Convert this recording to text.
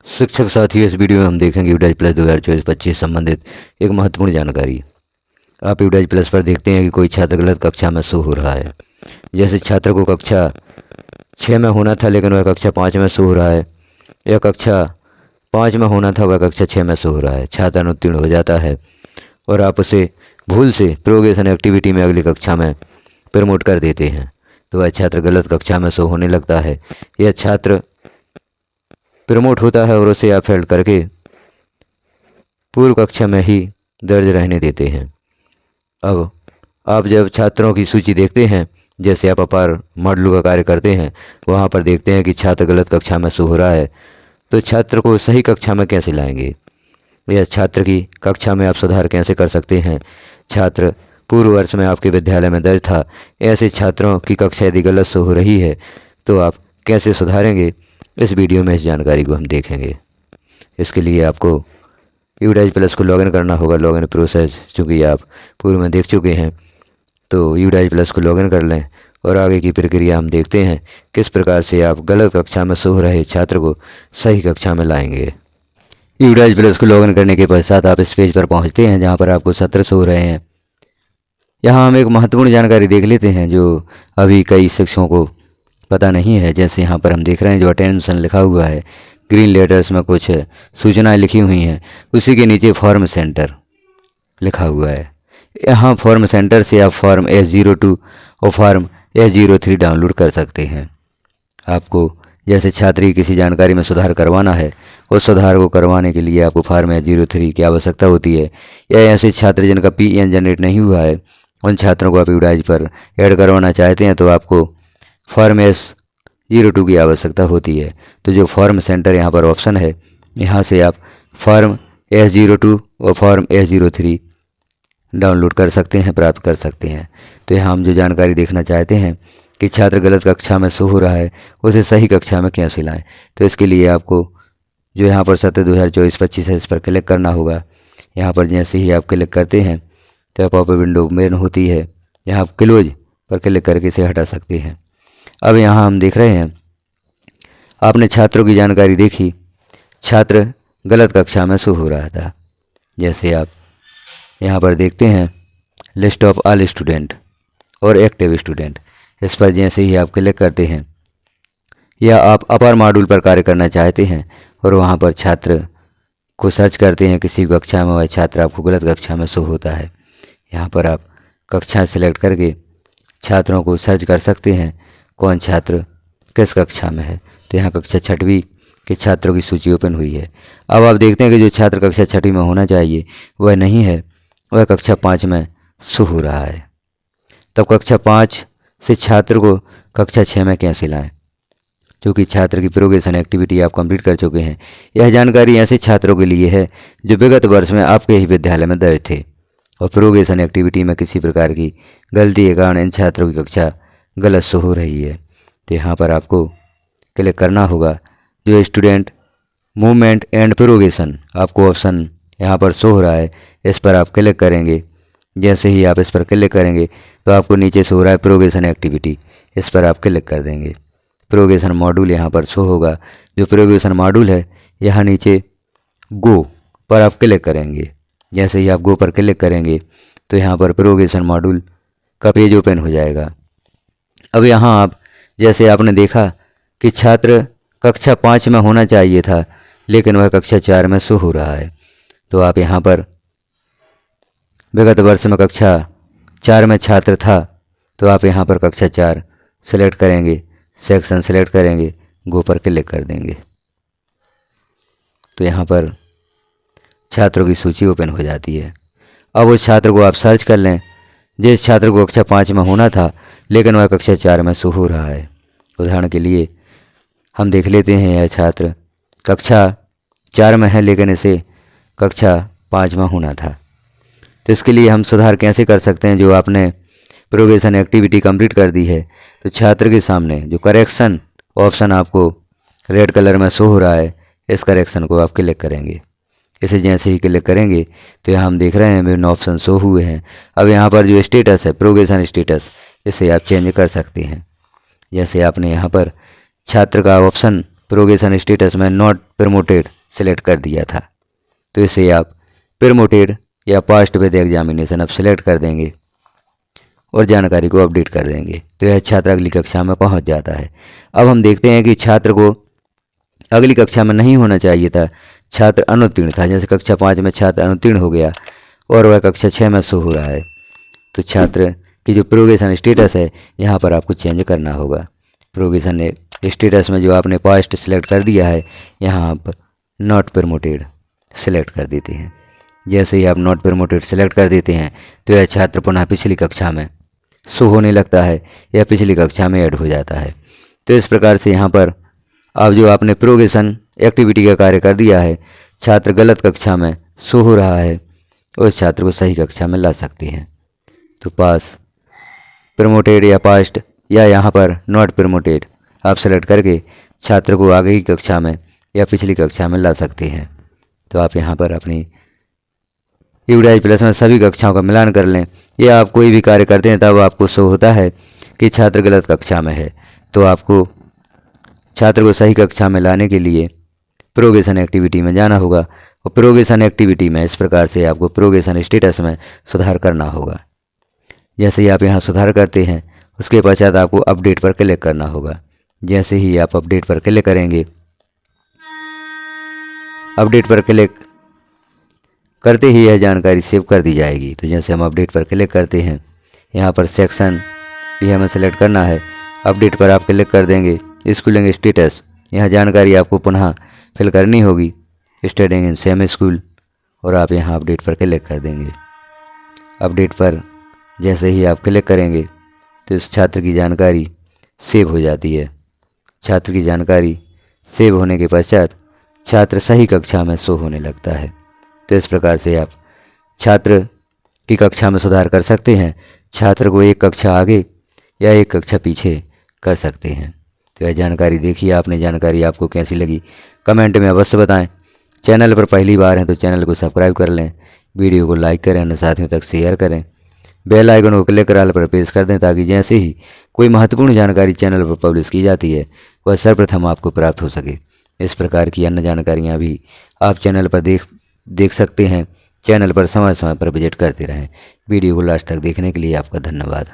शिक्षक साथियों, इस वीडियो में हम देखेंगे यूडाइज प्लस 2024-25 संबंधित एक महत्वपूर्ण जानकारी। आप यूडाइज प्लस पर देखते हैं कि कोई छात्र गलत कक्षा में शो हो रहा है। जैसे छात्र को कक्षा 6 में होना था लेकिन वह कक्षा 5 में शो हो रहा है, या कक्षा 5 में होना था वह कक्षा 6 में शो हो रहा है। छात्र अनुत्तीर्ण हो जाता है और आप उसे भूल से प्रोग्रेशन एक्टिविटी में अगली कक्षा में प्रमोट कर देते हैं, तो वह छात्र गलत कक्षा में शो होने लगता है। यह छात्र प्रमोट होता है और उसे आप फेल करके पूर्व कक्षा में ही दर्ज रहने देते हैं। अब आप जब छात्रों की सूची देखते हैं, जैसे आप अपार मॉडल का कार्य करते हैं, वहाँ पर देखते हैं कि छात्र गलत कक्षा में शो हो रहा है, तो छात्र को सही कक्षा में कैसे लाएंगे, या छात्र की कक्षा में आप सुधार कैसे कर सकते हैं। छात्र पूर्व वर्ष में आपके विद्यालय में दर्ज था, ऐसे छात्रों की कक्षा यदि गलत शो हो रही है तो आप कैसे सुधारेंगे, इस वीडियो में इस जानकारी को हम देखेंगे। इसके लिए आपको यूडाइज प्लस को लॉगिन करना होगा। लॉगिन प्रोसेस चूँकि आप पूर्व में देख चुके हैं, तो यूडाइज प्लस को लॉगिन कर लें और आगे की प्रक्रिया हम देखते हैं किस प्रकार से आप गलत कक्षा में शो रहे छात्र को सही कक्षा में लाएंगे। यूडाइज प्लस को लॉगिन करने के पश्चात आप इस पेज पर पहुंचते हैं जहां पर आपको सत्र शो हो रहे हैं। यहाँ हम एक महत्वपूर्ण जानकारी देख लेते हैं जो अभी कई शिक्षकों को पता नहीं है। जैसे यहाँ पर हम देख रहे हैं जो अटेंशन लिखा हुआ है, ग्रीन लेटर्स में कुछ सूचनाएं लिखी हुई हैं, उसी के नीचे फॉर्म सेंटर लिखा हुआ है। यहाँ फॉर्म सेंटर से आप फॉर्म S02 और फॉर्म S03 डाउनलोड कर सकते हैं। आपको जैसे छात्र की किसी जानकारी में सुधार करवाना है, उस सुधार को करवाने के लिए आपको फॉर्म S03 की आवश्यकता होती है, या ऐसे छात्र जिनका PN जनरेट नहीं हुआ है, उन छात्रों को आप यूडाइज पर ऐड करवाना चाहते हैं तो आपको फॉर्म S02 की आवश्यकता होती है। तो जो फॉर्म सेंटर यहाँ पर ऑप्शन है, यहाँ से आप फॉर्म S02 और फॉर्म S03 डाउनलोड कर सकते हैं, प्राप्त कर सकते हैं। तो यहाँ हम जो जानकारी देखना चाहते हैं कि छात्र गलत कक्षा में शो हो रहा है, उसे सही कक्षा में कैसे लाएं, तो इसके लिए आपको जो यहाँ पर सत्र 2024-25 है, इस पर क्लिक करना होगा। यहाँ पर जैसे ही आप क्लिक करते हैं तो पॉपअप विंडो मेन होती है, यहाँ आप क्लोज पर क्लिक करके इसे हटा सकते हैं। अब यहाँ हम देख रहे हैं आपने छात्रों की जानकारी देखी, छात्र गलत कक्षा में शो हो रहा था। जैसे आप यहाँ पर देखते हैं लिस्ट ऑफ ऑल स्टूडेंट और एक्टिव स्टूडेंट, इस पर जैसे ही आप क्लिक करते हैं, या आप अपर मॉड्यूल पर कार्य करना चाहते हैं और वहाँ पर छात्र को सर्च करते हैं किसी कक्षा में, वह छात्र आपको गलत कक्षा में शो होता है। यहाँ पर आप कक्षा सेलेक्ट करके छात्रों को सर्च कर सकते हैं कौन छात्र किस कक्षा में है। तो यहाँ कक्षा 6वीं के छात्रों की सूची ओपन हुई है। अब आप देखते हैं कि जो छात्र कक्षा 6वीं में होना चाहिए वह नहीं है, वह कक्षा 5 में शो हो रहा है। तब कक्षा 5 से छात्र को कक्षा 6 में कैसे लाएं, क्योंकि छात्र की प्रोग्रेशन एक्टिविटी आप कंप्लीट कर चुके हैं। यह जानकारी ऐसे छात्रों के लिए है जो विगत वर्ष में आपके ही विद्यालय में दर्ज थे और प्रोग्रेशन एक्टिविटी में किसी प्रकार की गलती के कारण इन छात्रों की कक्षा गलत शो हो रही है। तो यहाँ पर आपको क्लिक करना होगा जो स्टूडेंट मूवमेंट एंड प्रोग्रेशन, आपको ऑप्शन यहाँ पर शो हो रहा है, इस पर आप क्लिक करेंगे। जैसे ही आप इस पर क्लिक करेंगे तो आपको नीचे शो हो रहा है प्रोग्रेशन एक्टिविटी, इस पर आप क्लिक कर देंगे। प्रोग्रेशन मॉड्यूल यहाँ पर शो होगा, जो प्रोग्रेशन मॉड्यूल है यहाँ नीचे गो पर आप क्लिक करेंगे। जैसे ही आप गो पर क्लिक करेंगे तो यहाँ पर प्रोग्रेशन मॉड्यूल का पेज ओपन हो जाएगा। अब यहाँ आप जैसे आपने देखा कि छात्र कक्षा 5 में होना चाहिए था लेकिन वह कक्षा 4 में शो हो रहा है, तो आप यहाँ पर विगत वर्ष में कक्षा 4 में छात्र था, तो आप यहाँ पर कक्षा 4 सेलेक्ट करेंगे, सेक्शन सेलेक्ट करेंगे, गो पर क्लिक कर देंगे। तो यहाँ पर छात्रों की सूची ओपन हो जाती है। अब उस छात्र को आप सर्च कर लें जिस छात्र को कक्षा 5 में होना था लेकिन वह कक्षा 4 में शो हो रहा है। उदाहरण के लिए हम देख लेते हैं यह छात्र कक्षा 4 में है लेकिन इसे कक्षा 5 में होना था। तो इसके लिए हम सुधार कैसे कर सकते हैं, जो आपने प्रोग्रेशन एक्टिविटी कंप्लीट कर दी है तो छात्र के सामने जो करेक्शन ऑप्शन आपको रेड कलर में शो हो रहा है, इस करेक्शन को आप क्लिक करेंगे। इसे जैसे ही क्लिक करेंगे तो यहाँ हम देख रहे हैं विभिन्न ऑप्शन शो हुए हैं। अब यहाँ पर जो स्टेटस है प्रोग्रेशन स्टेटस, इसे आप चेंज कर सकते हैं। जैसे आपने यहाँ पर छात्र का ऑप्शन प्रोग्रेशन स्टेटस में नॉट प्रमोटेड सेलेक्ट कर दिया था। तो इसे आप प्रमोटेड या पास्ट विद एग्जामिनेशन अब सेलेक्ट कर देंगे और जानकारी को अपडेट कर देंगे। तो यह छात्र अगली कक्षा में पहुंच जाता है। अब हम देखते हैं कि छात्र को अगली कक्षा में नहीं होना चाहिए था, छात्र अनुत्तीर्ण था। जैसे कक्षा 5 में छात्र अनुत्तीर्ण हो गया और वह कक्षा 6 में शो हो रहा है, तो छात्र की जो प्रोग्रेशन स्टेटस है यहाँ पर आपको चेंज करना होगा। प्रोग्रेशन स्टेटस में जो आपने पास्ट सेलेक्ट कर दिया है, यहाँ आप नॉट प्रमोटेड सेलेक्ट कर देते हैं। जैसे ही आप नॉट प्रमोटेड सेलेक्ट कर देते हैं तो यह छात्र पुनः पिछली कक्षा में शो होने लगता है या पिछली कक्षा में ऐड हो जाता है। तो इस प्रकार से यहाँ पर आप जो आपने प्रोग्रेशन एक्टिविटी का कार्य कर दिया है, छात्र गलत कक्षा में शो हो रहा है, उस छात्र को सही कक्षा में ला सकते हैं। तो पास, प्रमोटेड या पास्ट या यहाँ पर नॉट प्रमोटेड आप सेलेक्ट करके छात्र को आगे की कक्षा में या पिछली कक्षा में ला सकते हैं। तो आप यहाँ पर अपनी यूडाइज प्लस में सभी कक्षाओं का मिलान कर लें, या आप कोई भी कार्य करते हैं तब आपको शो होता है कि छात्र गलत कक्षा में है, तो आपको छात्र को सही कक्षा में लाने के लिए प्रोग्रेशन एक्टिविटी में जाना होगा। और प्रोग्रेशन एक्टिविटी में इस प्रकार से आपको प्रोग्रेशन स्टेटस में सुधार करना होगा। जैसे ही आप यहाँ सुधार करते हैं उसके पश्चात आपको अपडेट पर क्लिक करना होगा। जैसे ही आप अपडेट पर क्लिक करेंगे, अपडेट पर क्लिक करते ही यह जानकारी सेव कर दी जाएगी। तो जैसे हम अपडेट पर क्लिक करते हैं, यहाँ पर सेक्शन भी हमें सेलेक्ट करना है। अपडेट पर आप क्लिक कर देंगे, स्कूलिंग स्टेटस, यह जानकारी आपको पुनः फिल करनी होगी, स्टडिंग इन सेम स्कूल, और आप यहाँ अपडेट पर क्लिक कर देंगे। अपडेट पर जैसे ही आप क्लिक करेंगे तो इस छात्र की जानकारी सेव हो जाती है। छात्र की जानकारी सेव होने के पश्चात छात्र सही कक्षा में शो होने लगता है। तो इस प्रकार से आप छात्र की कक्षा में सुधार कर सकते हैं, छात्र को एक कक्षा आगे या एक कक्षा पीछे कर सकते हैं। तो यह जानकारी देखिए आपने, जानकारी आपको कैसी लगी कमेंट में अवश्य बताएं। चैनल पर पहली बार हैं तो चैनल को सब्सक्राइब कर लें, वीडियो को लाइक करें, अन्य साथियों तक शेयर करें, बेल आइकन को क्लिक कर ऑल पर प्रेस कर दें ताकि जैसे ही कोई महत्वपूर्ण जानकारी चैनल पर पब्लिश की जाती है वह सर्वप्रथम आपको प्राप्त हो सके। इस प्रकार की अन्य जानकारियाँ भी आप चैनल पर देख सकते हैं। चैनल पर समय समय पर विजिट करते रहें। वीडियो को लास्ट तक देखने के लिए आपका धन्यवाद।